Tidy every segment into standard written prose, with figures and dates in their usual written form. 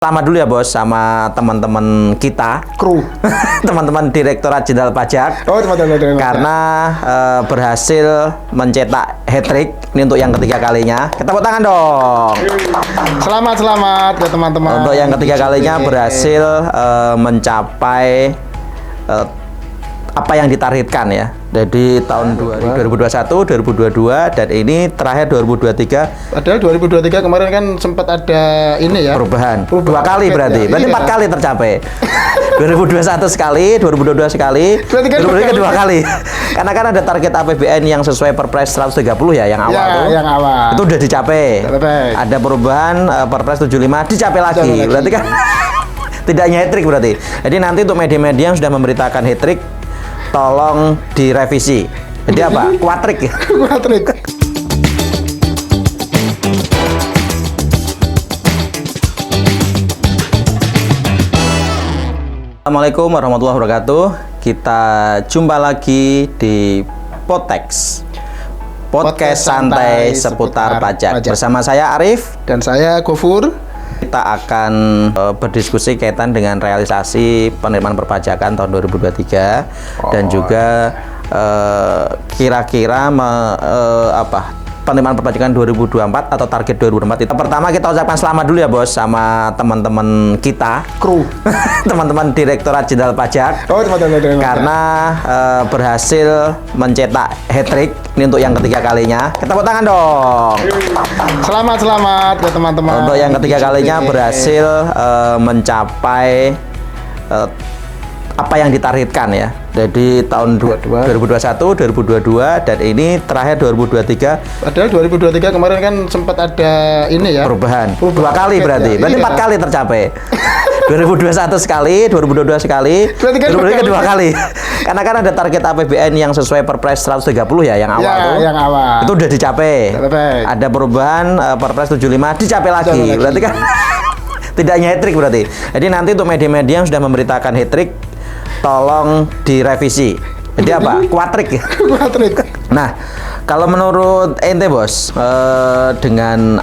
Selamat dulu ya bos sama teman-teman kita, kru, teman-teman Direktorat Jenderal Pajak. Oh, teman-teman. Karena berhasil mencetak hat-trick ini untuk yang ketiga kalinya. Kita tepuk tangan dong. Selamat ya teman-teman. Untuk yang ketiga kalinya berhasil mencapai apa yang ditargetkan ya. Jadi tahun 2021, 2022 dan ini terakhir 2023. Padahal 2023 kemarin kan sempat ada ini ya. Perubahan. Dua kali berarti. Berarti 4 kali tercapai. 2021 sekali, 2022 sekali, 2023 dua kali. Karena kan ada target APBN yang sesuai Perpres 130 ya yang awal tuh. Yang awal. Itu udah dicapai. Ada perubahan Perpres 75 dicapai lagi. Berarti kan tidak hanya hat-trick berarti. Jadi nanti untuk media-media yang sudah memberitakan hat-trick tolong direvisi. Jadi apa? Kuatrik ya? Kuatrik. Assalamualaikum warahmatullahi wabarakatuh. Kita jumpa lagi di Podcast santai seputar pajak. Bersama saya Arif dan saya Gofur. Kita akan berdiskusi kaitan dengan realisasi penerimaan perpajakan tahun 2023 dan juga kira-kira penerimaan perpajakan 2024 atau target 2024 itu. Pertama kita ucapkan selamat dulu ya bos sama teman-teman kita, kru, teman-teman Direktorat Jenderal Pajak. Oh, teman-teman. Karena berhasil mencetak hat-trick ini untuk yang ketiga kalinya. Kita tepuk tangan dong. Selamat ya teman-teman. Untuk yang ketiga kalinya berhasil mencapai apa yang ditargetkan ya. Jadi tahun 2021, 2022 dan ini terakhir 2023. Padahal 2023 kemarin kan sempat ada ini ya. Perubahan. Dua kali berarti. Berarti 4 kali tercapai. 2021 sekali, 2022 sekali, 2023 dua kali. Karena kan ada target APBN yang sesuai Perpres 130 ya yang awal tuh. Yang awal. Itu udah dicapai. Ada perubahan Perpres 75 dicapai lagi. Berarti kan tidak hanya hat-trick berarti. Jadi nanti untuk media-media yang sudah memberitakan hat-trick tolong direvisi. Jadi apa? Kuatrik ya? Kuatrik. Nah, kalau menurut ente bos, dengan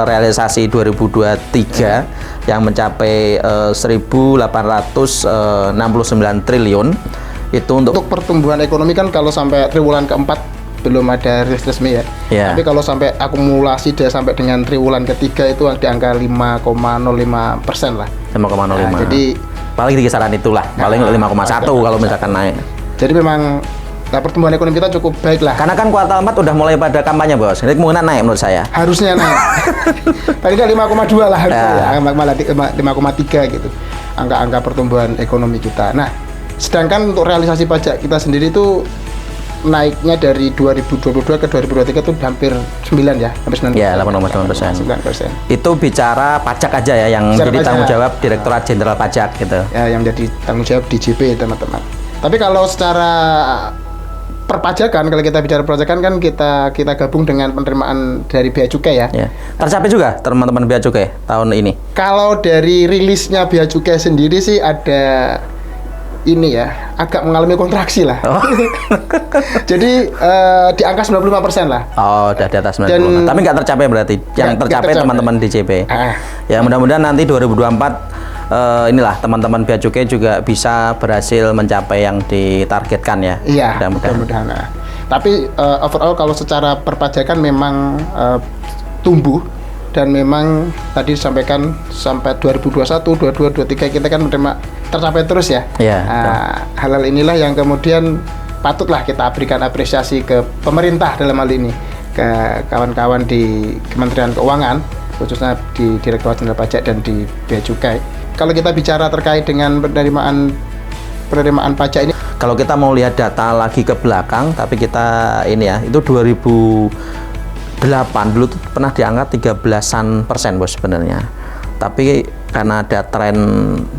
realisasi 2023 yang mencapai 1.869 triliun itu untuk pertumbuhan ekonomi kan kalau sampai triwulan keempat belum ada rilis resmi ya. Tapi kalau sampai akumulasi dia sampai dengan triwulan ketiga itu di angka 5,05% lah. 5,05. Nah, jadi paling di kisaran itulah, paling 5,1 kalau misalkan naik. Jadi memang pertumbuhan ekonomi kita cukup baik lah. Karena kan kuartal 4 udah mulai pada kampanye bos, jadi kemungkinan naik menurut saya. Harusnya naik. Tadi kan 5,2 lah harusnya, malah 5,3 gitu. Angka-angka pertumbuhan ekonomi kita. Nah, sedangkan untuk realisasi pajak kita sendiri itu naiknya dari 2022 ke 2023 itu hampir 9 ya, hampir 9%. Ya, 8,9%. Itu bicara pajak aja ya, yang jadi tanggung jawab Direktorat Jenderal Pajak gitu. Ya, yang jadi tanggung jawab DJP teman-teman. Tapi kalau secara perpajakan, kalau kita bicara perpajakan kan kita gabung dengan penerimaan dari Bea Cukai ya. Tercapai juga teman-teman Bea Cukai tahun ini. Kalau dari rilisnya Bea Cukai sendiri sih ada ini ya, agak mengalami kontraksi lah. Jadi di angka 95% lah. Oh, udah di atas 95. Tapi nggak tercapai berarti. Yang tercapai teman-teman DJP. Ya, mudah-mudahan nanti 2024 inilah teman-teman Bea Cukai juga bisa berhasil mencapai yang ditargetkan ya. Iya, mudah-mudahan. Tapi overall kalau secara perpajakan memang tumbuh. Dan memang tadi disampaikan sampai 2021, 2022, 2023 kita kan menerima tercapai terus ya. Hal-hal inilah yang kemudian patutlah kita berikan apresiasi ke pemerintah dalam hal ini, ke kawan-kawan di Kementerian Keuangan, khususnya di Direktorat Jenderal Pajak dan di Bea Cukai. Kalau kita bicara terkait dengan penerimaan pajak ini, kalau kita mau lihat data lagi ke belakang, tapi kita ini ya, itu 2008 dulu tuh pernah di angka 13% bos sebenarnya. Tapi karena ada tren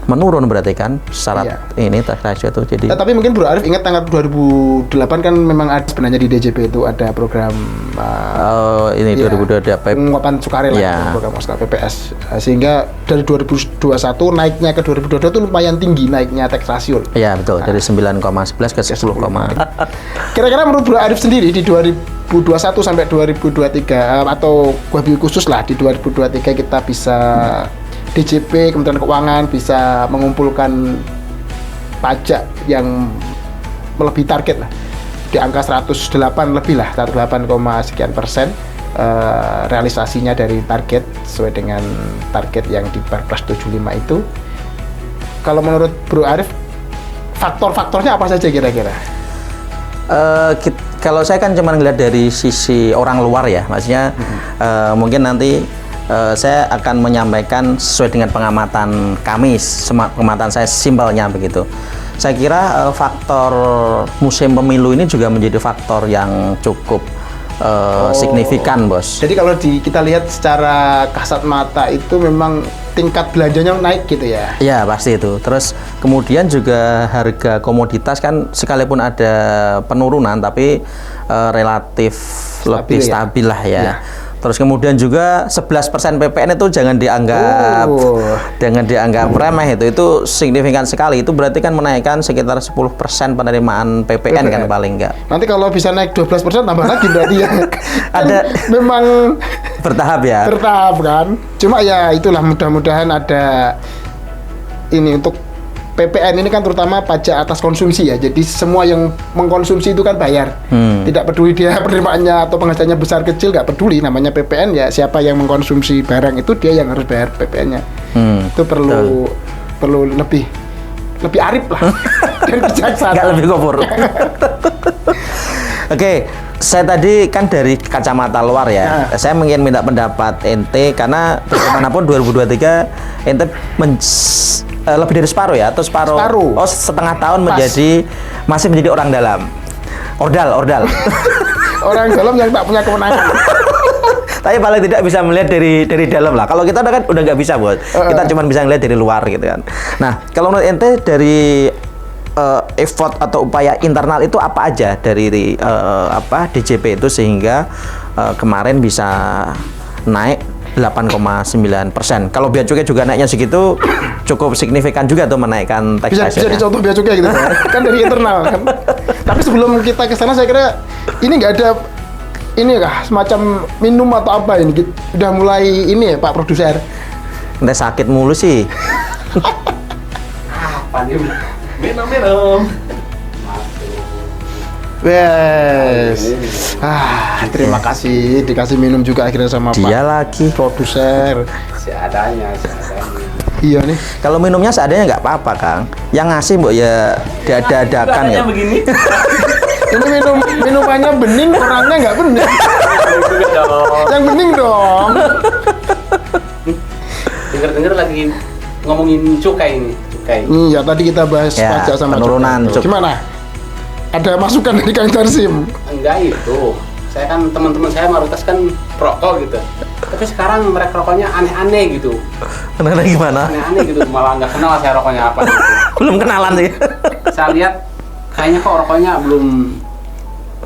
menurun berarti kan syarat ini tax ratio itu jadi. Tapi mungkin Bro Arif ingat tanggal 2008 kan memang ada sebenarnya di DJP itu ada program 2022 penguapan sukarela program PPS. Sehingga dari 2021 naiknya ke 2022 itu lumayan tinggi naiknya tax ratio. Iya betul, dari 9,11 ke 10, Kira-kira menurut Bro Arif sendiri di 2021 sampai 2023 atau wabil khusus lah di 2023 kita bisa DJP Kementerian Keuangan bisa mengumpulkan pajak yang melebihi target lah, di angka 108 lebih lah, 108, sekian persen realisasinya dari target sesuai dengan target yang di Perpres 75 itu. Kalau menurut Bro Arif, faktor-faktornya apa saja kira-kira? Kalau saya kan cuma ngeliat dari sisi orang luar ya, maksudnya mungkin nanti saya akan menyampaikan sesuai dengan pengamatan kami, pengamatan saya simpelnya begitu. Saya kira faktor musim pemilu ini juga menjadi faktor yang cukup signifikan, Bos. Jadi kalau kita lihat secara kasat mata itu memang tingkat belanjanya naik gitu ya? Iya, pasti itu. Terus kemudian juga harga komoditas kan sekalipun ada penurunan tapi relatif lebih stabil lah ya. Terus kemudian juga 11% PPN itu jangan dianggap remeh, itu signifikan sekali. Itu berarti kan menaikkan sekitar 10% penerimaan PPN kan paling enggak. Nanti kalau bisa naik 12% tambah lagi berarti ya. Ada memang bertahap ya. Bertahap kan. Cuma ya itulah, mudah-mudahan ada ini untuk PPN ini kan terutama pajak atas konsumsi ya. Jadi semua yang mengkonsumsi itu kan bayar. Tidak peduli dia penerimaannya atau penghasilannya besar kecil, nggak peduli. Namanya PPN ya, siapa yang mengkonsumsi barang itu dia yang harus bayar PPN-nya. Itu perlu lebih arif lah dan bijaksana. Nggak lebih kopur. Oke, saya tadi kan dari kacamata luar ya. Saya ingin minta pendapat ente karena bagaimanapun 2023 ente lebih dari separuh ya, atau separuh. Oh, setengah tahun masih menjadi orang dalam. Ordal. Orang dalam yang tak punya kewenangan. Tapi paling tidak bisa melihat dari dalam lah. Kalau kita udah nggak bisa, Bos. Kita cuma bisa melihat dari luar gitu kan. Nah, kalau menurut ente dari effort atau upaya internal itu apa aja dari DJP itu sehingga kemarin bisa naik 8,9%. Kalau bea cukai juga naiknya segitu cukup signifikan juga tuh menaikkan tax rate. Bisa dicontoh bea cukai gitu kan dari internal kan. Tapi sebelum kita ke sana saya kira ini nggak ada ini kah semacam minum atau apa ini udah mulai ini ya Pak Produser. Ente sakit mulu sih. Apa nih? Minum. Wes. Terima kasih dikasih minum juga akhirnya sama Dia Pak lagi Produser. Seadanya. Iya nih. Kalau minumnya seadanya nggak apa-apa, Kang. Yang ngasih mbok ya diada-adakan ya. Begini. Ini minumannya bening, orangnya nggak bening. Yang bening dong. Dengar-dengar lagi ngomongin cukai ini. Iya, tadi kita bahas Ya, pajak sama penurunan cukai. Gimana? Ada masukan dari Kang Darsim? Enggak itu. Saya kan teman-teman saya mayoritas kan perokok gitu. Tapi sekarang mereka rokoknya aneh-aneh gitu. Kenapa gimana? Aneh-aneh gitu, malah nggak kenal saya rokoknya apa gitu. Belum kenalan sih. Saya lihat kayaknya kok rokoknya belum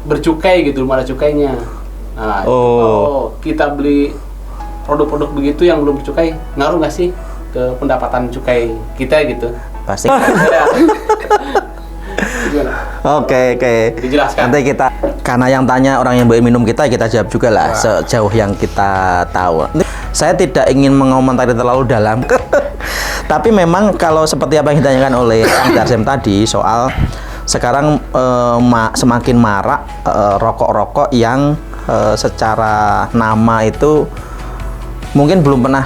bercukai gitu, belum ada cukainya. Nah, kalau kita beli produk-produk begitu yang belum bercukai, ngaruh nggak sih ke pendapatan cukai kita gitu? Pasti. Oke. Dijelaskan. Nanti kita, karena yang tanya orang yang minum kita jawab juga lah sejauh yang kita tahu. Saya tidak ingin mengomentari terlalu dalam. Tapi memang kalau seperti apa yang ditanyakan oleh Kang Darsim tadi soal sekarang semakin marak rokok-rokok yang secara nama itu mungkin belum pernah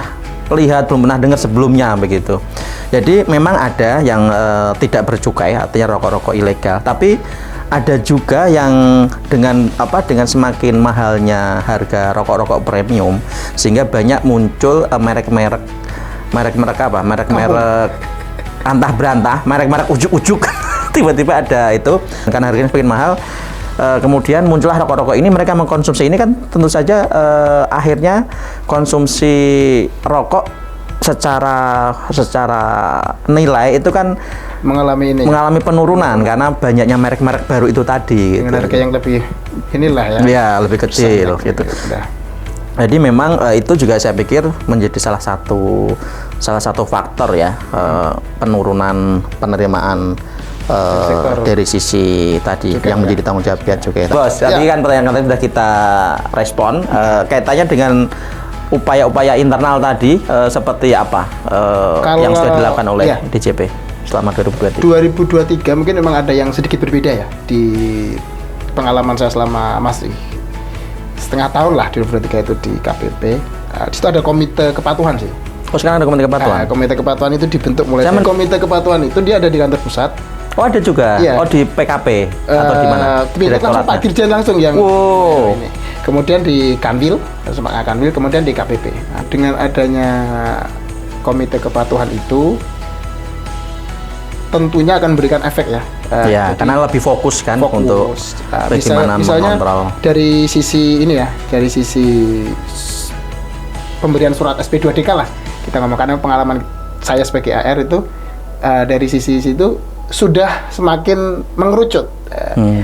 lihat, belum pernah dengar sebelumnya begitu. Jadi memang ada yang tidak bercukai, artinya rokok-rokok ilegal. Tapi ada juga yang dengan semakin mahalnya harga rokok-rokok premium, sehingga banyak muncul merek-merek antah berantah, merek-merek ujuk-ujuk. Tiba-tiba ada itu, karena harganya semakin mahal. Kemudian muncullah rokok-rokok ini, mereka mengkonsumsi ini kan tentu saja akhirnya konsumsi rokok secara nilai itu kan mengalami penurunan karena banyaknya merek-merek baru itu tadi dengan gitu. harga yang lebih inilah ya. Ya, lebih kecil gitu. Jadi memang itu juga saya pikir menjadi salah satu faktor ya penurunan penerimaan dari sisi tadi juga, yang menjadi tanggung jawab bea cukai. Bos, tadi kan pertanyaan sudah kita respon kaitannya dengan upaya-upaya internal tadi seperti apa yang sudah dilakukan oleh iya. DJP selama 2023? 2023 mungkin memang ada yang sedikit berbeda ya di pengalaman saya selama masih setengah tahun lah 2023 itu di KPP. Di situ ada komite kepatuhan sih. Oh, sekarang ada komite kepatuhan? Komite kepatuhan itu dibentuk mulai dari komite kepatuhan itu dia ada di kantor pusat. Oh, ada juga? Iya. Oh, di PKP? Atau di mana? Langsung Pak Dirjen langsung yang wow. ini. Kemudian di Kanwil, kemudian di KPP. Nah, dengan adanya komite kepatuhan itu tentunya akan memberikan efek ya. Ya, karena lebih fokus kan untuk bagaimana misalnya mengontrol. Dari sisi ini ya, dari sisi pemberian surat SP2DK lah. Kita ngomong karena pengalaman saya sebagai AR itu dari sisi itu sudah semakin mengerucut.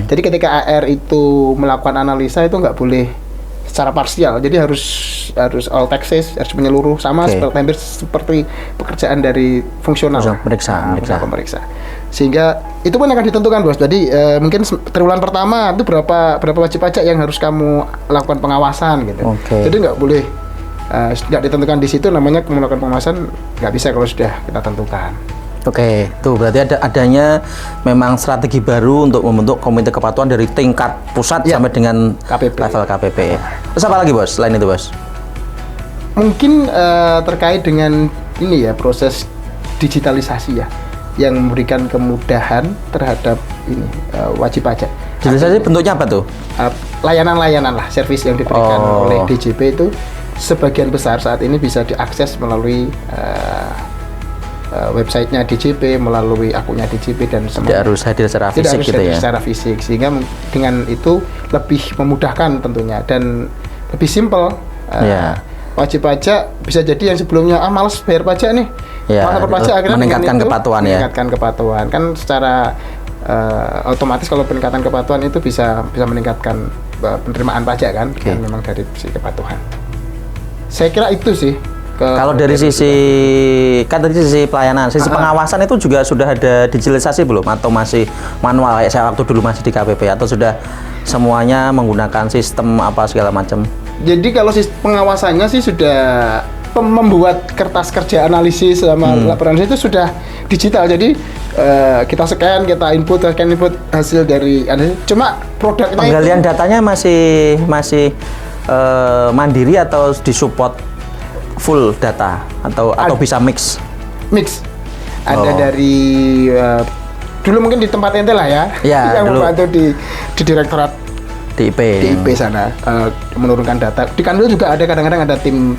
Jadi ketika AR itu melakukan analisa itu nggak boleh secara parsial. Jadi harus all taxes, harus menyeluruh sama seperti pekerjaan dari fungsional. Pemeriksa. Sehingga itu pun akan ditentukan, Bos. Jadi mungkin triwulan pertama itu berapa wajib pajak yang harus kamu lakukan pengawasan gitu. Jadi nggak boleh nggak ditentukan di situ, namanya melakukan pengawasan nggak bisa kalau sudah kita tentukan. Tuh berarti adanya memang strategi baru untuk membentuk komite kepatuhan dari tingkat pusat sampai dengan KPP. Level KPP. Terus apa lagi, Bos? Selain itu, Bos? Mungkin terkait dengan ini ya, proses digitalisasi ya, yang memberikan kemudahan terhadap ini wajib pajak. Digitalisasi bentuknya apa tuh? Layanan-layanan lah, servis yang diberikan oleh DJP itu sebagian besar saat ini bisa diakses melalui websitenya DJP, melalui akunnya DJP dan semuanya. Tidak harus hadir secara fisik gitu ya? Secara fisik, sehingga dengan itu lebih memudahkan tentunya dan lebih simpel. Wajib pajak bisa jadi yang sebelumnya malas bayar pajak nih, lapor pajak, akhirnya meningkatkan kepatuhan meningkatkan kepatuhan kan secara otomatis. Kalau peningkatan kepatuhan itu bisa meningkatkan penerimaan pajak kan, dan memang dari sisi kepatuhan. Saya kira itu sih. Kalau dari sisi pelayanan, sisi pengawasan itu juga sudah ada digitalisasi belum? Atau masih manual kayak saya waktu dulu masih di KPP? Atau sudah semuanya menggunakan sistem apa segala macam? Jadi kalau pengawasannya sih sudah membuat kertas kerja analisis sama laporan itu sudah digital. Jadi kita scan, kita input hasil dari cuma produknya penggalian datanya masih mandiri atau disupport full data atau bisa mix ada dari dulu mungkin di tempat ente lah ya yang dulu membantu di direktorat DIP sana menurunkan data. Di Kanwil juga ada, kadang-kadang ada tim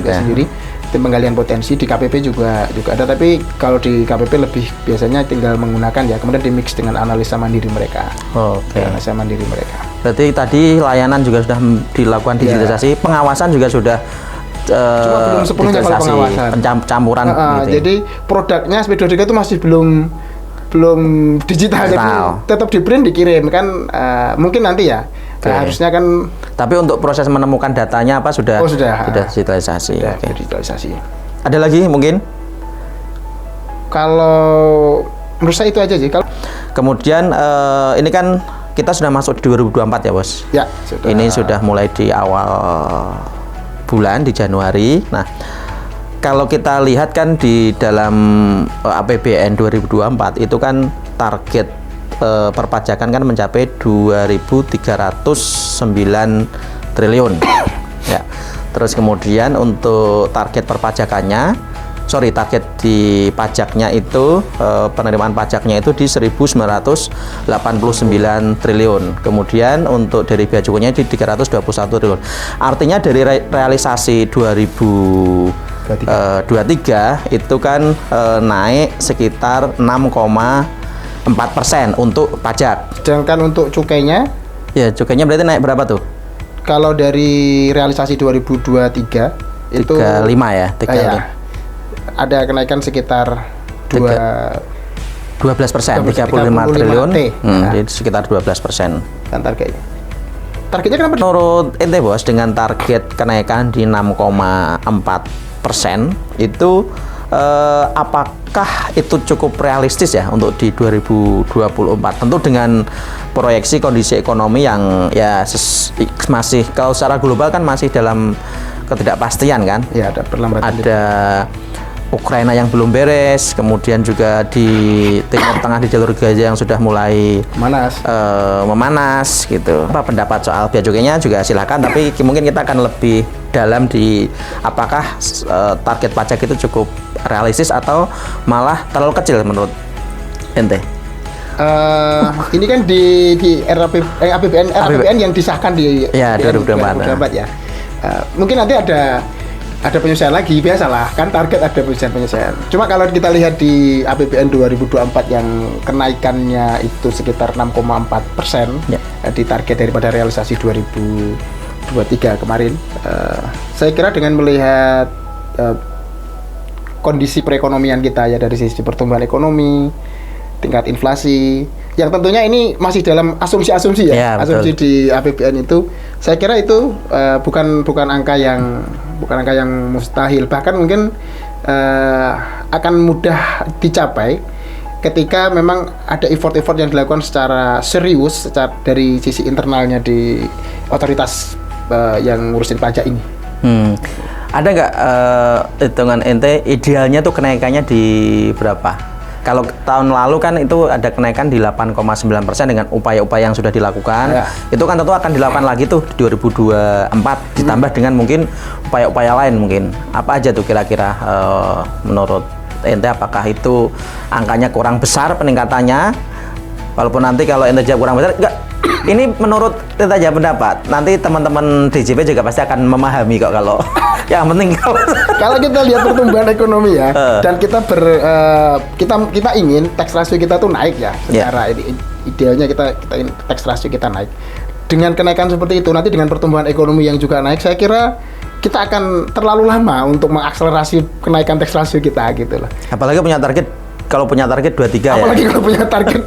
sendiri, tim penggalian potensi. Di KPP juga ada, tapi kalau di KPP lebih biasanya tinggal menggunakan ya, kemudian di mix dengan analisa mandiri mereka. Analisa mandiri mereka. Berarti tadi layanan juga sudah dilakukan digitalisasi, pengawasan juga sudah cuma belum sepenuhnya kalau pengawasan, campuran gitu. Jadi produknya SP2DK itu masih belum digital, jadi tetap di print dikirim kan, mungkin nanti ya. Harusnya kan. Tapi untuk proses menemukan datanya apa sudah digitalisasi. Digitalisasi. Ada lagi mungkin? Kalau menurut saya itu aja sih. Kemudian ini kan kita sudah masuk di 2024 ya, Bos. Ya, sudah. Ini sudah mulai di awal bulan di Januari. Nah, kalau kita lihat kan di dalam APBN 2024 itu kan target perpajakan kan mencapai 2.309 triliun. Ya. Terus kemudian untuk target target di pajaknya itu penerimaan pajaknya itu di 1.989 triliun. Kemudian untuk dari biaya cukupnya di 321 triliun. Artinya dari realisasi 2023 itu kan naik sekitar 6,4% untuk pajak. Sedangkan untuk cukainya? Ya, cukainya berarti naik berapa tuh? Kalau dari realisasi 2023 itu 35 ya, 35. Ada kenaikan sekitar 12%, 35 triliun, jadi sekitar 12%. Kan targetnya kenapa? Menurut ente, Bos, dengan target kenaikan di 6,4% itu apakah itu cukup realistis ya untuk di 2024? Tentu dengan proyeksi kondisi ekonomi yang ya masih, kalau secara global kan masih dalam ketidakpastian kan. Ya, ada perlambatan. Ada Ukraina yang belum beres, kemudian juga di Timur Tengah di jalur Gaza yang sudah mulai memanas gitu. Apa pendapat soal bea cukainya juga silakan, tapi mungkin kita akan lebih dalam di apakah target pajak itu cukup realistis atau malah terlalu kecil menurut ente? Ini kan di APBN yang disahkan di 2024 ya. Mungkin nanti ada penyesuaian lagi, biasalah kan target ada penyesuaian. Cuma kalau kita lihat di APBN 2024 yang kenaikannya itu sekitar 6,4% di target daripada realisasi 2023 kemarin, saya kira dengan melihat kondisi perekonomian kita ya, dari sisi pertumbuhan ekonomi, tingkat inflasi, yang tentunya ini masih dalam asumsi-asumsi ya, asumsi di APBN itu, saya kira itu bukan angka yang mustahil, bahkan mungkin akan mudah dicapai ketika memang ada effort-effort yang dilakukan secara serius dari sisi internalnya di otoritas yang ngurusin pajak ini. Ada nggak hitungan ente idealnya tuh kenaikannya di berapa? Kalau tahun lalu kan itu ada kenaikan di 8,9% dengan upaya-upaya yang sudah dilakukan. Itu kan tentu akan dilakukan lagi tuh di 2024 ditambah dengan mungkin upaya-upaya lain mungkin. Apa aja tuh kira-kira menurut ente, apakah itu angkanya kurang besar peningkatannya? Walaupun nanti kalau ente jawab kurang besar, enggak. Ini menurut ente aja pendapat. Nanti teman-teman DJP juga pasti akan memahami kok kalau yang penting kalau kita lihat pertumbuhan ekonomi ya, dan kita kita ingin tax ratio kita tuh naik ya, secara idealnya kita tax ratio kita naik. Dengan kenaikan seperti itu, nanti dengan pertumbuhan ekonomi yang juga naik, saya kira kita akan terlalu lama untuk mengakselerasi kenaikan tax ratio kita gitu loh. Apalagi kalau punya target 23 ya. Apalagi kalau punya target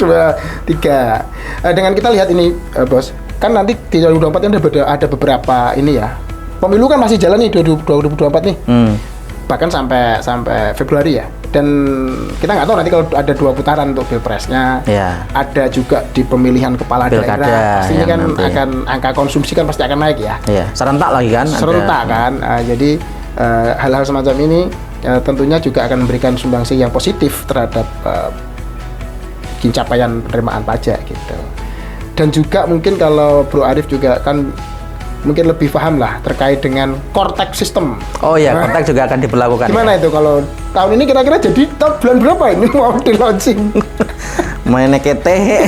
23. Dengan kita lihat ini, Bos, kan nanti di 2024 kan ada beberapa ini ya. Pemilu kan masih jalan nih 2024 nih. Bahkan sampai Februari ya. Dan kita nggak tahu nanti kalau ada 2 putaran untuk pilpresnya. Ada juga di pemilihan kepala daerah. Pastinya kan nanti akan angka konsumsi kan pasti akan naik ya. Serentak lagi kan. Serentak kan. Jadi hal-hal semacam ini tentunya juga akan memberikan sumbangsi yang positif terhadap pencapaian penerimaan pajak gitu. Dan juga mungkin kalau Bro Arif juga kan mungkin lebih paham lah terkait dengan core tax system. Oh iya, core tax juga akan diberlakukan. Gimana itu kalau tahun ini kira-kira jadi bulan berapa ini mau di launching? Mainnya kete.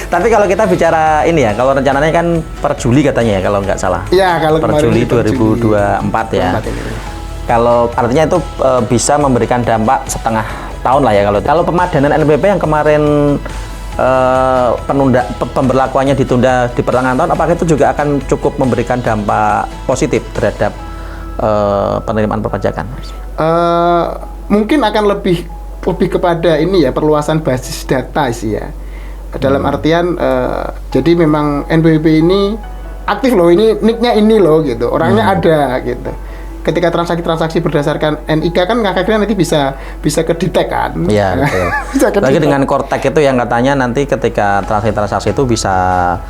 Tapi kalau kita bicara ini ya, kalau rencananya kan per Juli katanya ya kalau nggak salah. Iya, kalau per Juli 2024 ya. Kalau artinya itu bisa memberikan dampak setengah tahun lah ya kalau pemadanan NPWP yang kemarin pemberlakuannya ditunda di pertengahan tahun, apakah itu juga akan cukup memberikan dampak positif terhadap penerimaan perpajakan? Mungkin akan lebih kepada ini ya, perluasan basis data sih ya. Dalam artian jadi memang NPWP ini aktif loh, ini nicknya ini loh gitu, orangnya ada gitu. Ketika transaksi berdasarkan NIK kan akhirnya nanti bisa kedetek kan. Iya, betul. Lagi dengan core tax itu yang katanya nanti ketika transaksi itu bisa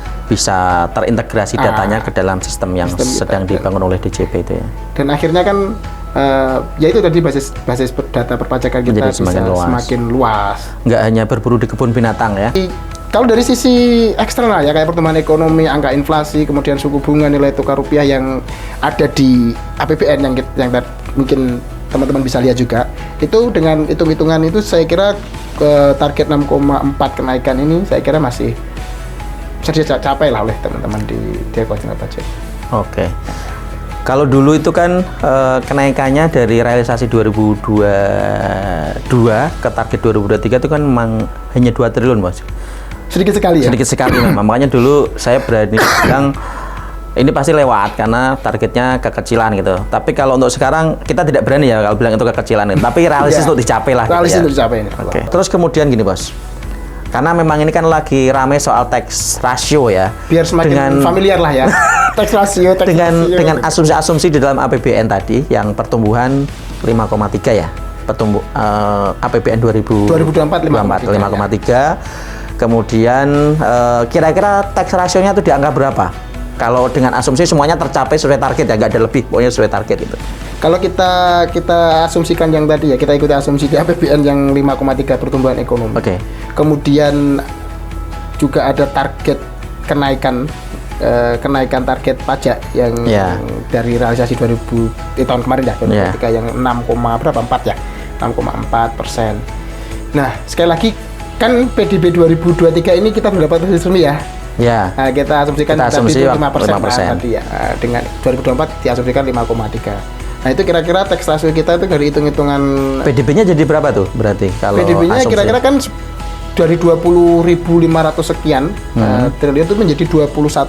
terintegrasi datanya ke dalam sistem yang sedang dibangun oleh DJP itu ya. Dan akhirnya kan ya itu tadi basis data perpajakan kita bisa semakin luas. Nggak hanya berburu di kebun binatang ya. Kalau dari sisi eksternal ya, kayak pertumbuhan ekonomi, angka inflasi, kemudian suku bunga, nilai tukar rupiah yang ada di APBN yang mungkin teman-teman bisa lihat juga, itu dengan hitung-hitungan itu saya kira target 6,4 kenaikan ini saya kira masih bisa dicapai lah oleh teman-teman di Direktorat Jenderal Pajak. Oke. Kalau dulu itu kan kenaikannya dari realisasi 2022 ke target 2023 itu kan memang hanya 2 triliun, Bos. Sedikit sekali ya? Sedikit sekali memang. Makanya dulu saya berani bilang ini pasti lewat karena targetnya kekecilan gitu. Tapi kalau untuk sekarang kita tidak berani ya kalau bilang itu kekecilan. Tapi realistis untuk dicapai lah. Realistis untuk dicapai ini. Oke. Terus kemudian gini, Bos. Karena memang ini kan lagi rame soal tax ratio ya. Biar semakin familiar lah ya. Tax ratio. Dengan asumsi-asumsi di dalam APBN tadi yang pertumbuhan 5,3 ya. APBN 2024 5,3. Kemudian kira-kira tax ratio-nya itu di angka berapa? Kalau dengan asumsi semuanya tercapai sesuai target ya, nggak ada lebih, pokoknya sesuai target itu. Kalau kita asumsikan yang tadi ya, kita ikuti asumsi di APBN yang 5,3 pertumbuhan ekonomi. Oke. Kemudian juga ada target kenaikan target pajak yang dari realisasi tahun kemarin ya, 2023 yang 6,4 ya, 6,4%. Nah, sekali lagi kan PDB 2023 ini kita belum dapat resmi ya. Ya. Nah, kita asumsikan asumsi 5% tadi ya. Dengan 2024 diasumsikan 5,3. Nah, itu kira-kira tax ratio kita itu dari hitung-hitungan PDB-nya jadi berapa tuh berarti kalau PDB-nya asumsi? kira-kira kan dari 20.500 sekian triliun itu menjadi 21.600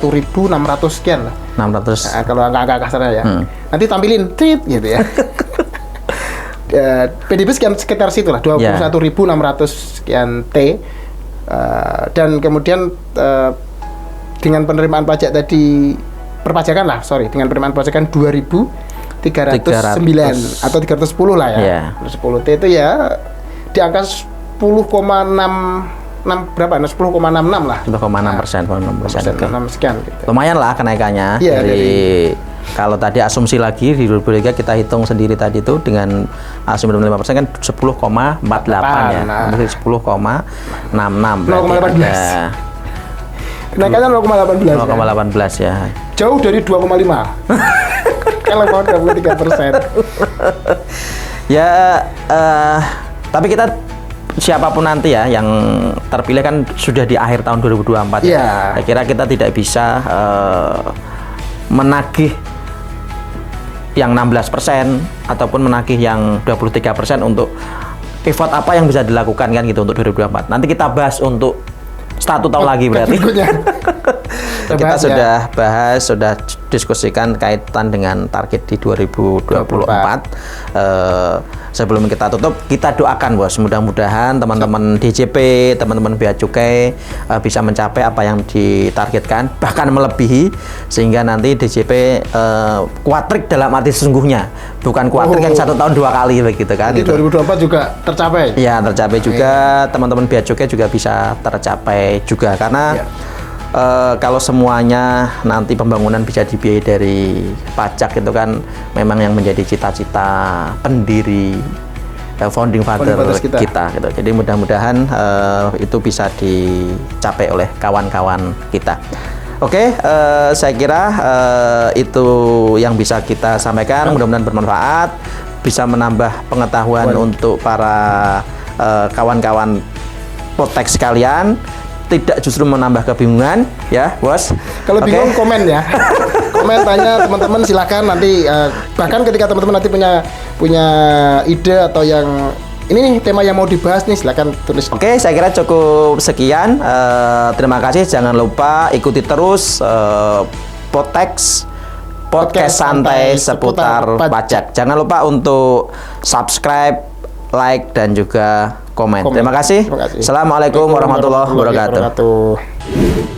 sekian lah. 600. Nah, kalau angka-angka kasarnya ya. Nanti tampilin tit gitu ya. PDB sekitar situ lah, 21.600 sekian T. Dan kemudian dengan penerimaan pajak tadi dengan penerimaan pajakan 2.309 atau 310 lah ya. 10 T itu ya di angka 10,66 berapa? 10,66 lah. 10,6%, 6 sekian gitu. Lumayan lah kenaikannya dari kalau tadi asumsi lagi di 2023 kita hitung sendiri tadi itu dengan asumsi 5% kan 10,48 ya. Berarti 10,66 berarti ada kenaikannya 0,18 ya. Jauh dari 2,5. Kalau mau 23%. Ya, tapi kita siapapun nanti ya yang terpilih kan sudah di akhir tahun 2024 ya. Saya kira kita tidak bisa menagih yang 16% ataupun menagih yang 23% untuk effort apa yang bisa dilakukan kan gitu untuk 2024. Nanti kita bahas untuk 1 tahun lagi berarti. Kita sudah bahas, sudah diskusikan kaitan dengan target di 2024. Sebelum kita tutup, kita doakan bos, mudah-mudahan teman-teman DJP, teman-teman Bea Cukai bisa mencapai apa yang ditargetkan, bahkan melebihi, sehingga nanti DJP kuatrik dalam arti sesungguhnya, bukan kuatrik yang 1 tahun 2 kali begitu kan. Jadi 2024 juga tercapai? Ya, tercapai juga. Teman-teman Bea Cukai juga bisa tercapai juga, karena kalau semuanya nanti pembangunan bisa dibiayai dari pajak itu kan memang yang menjadi cita-cita pendiri founding father kita gitu. Jadi mudah-mudahan itu bisa dicapai oleh kawan-kawan kita. Oke, saya kira itu yang bisa kita sampaikan. Mudah-mudahan bermanfaat, bisa menambah pengetahuan untuk para kawan-kawan Potek sekalian. Tidak justru menambah kebingungan ya bos. Kalau bingung komen ya. Komen, tanya teman-teman, silakan nanti bahkan ketika teman-teman nanti punya ide atau yang ini nih tema yang mau dibahas nih, silakan tulis. Oke, saya kira cukup sekian. Terima kasih. Jangan lupa ikuti terus Potex podcast santai seputar pajak. Jangan lupa untuk subscribe, like dan juga komen. Terima kasih. Assalamualaikum warahmatullahi wabarakatuh.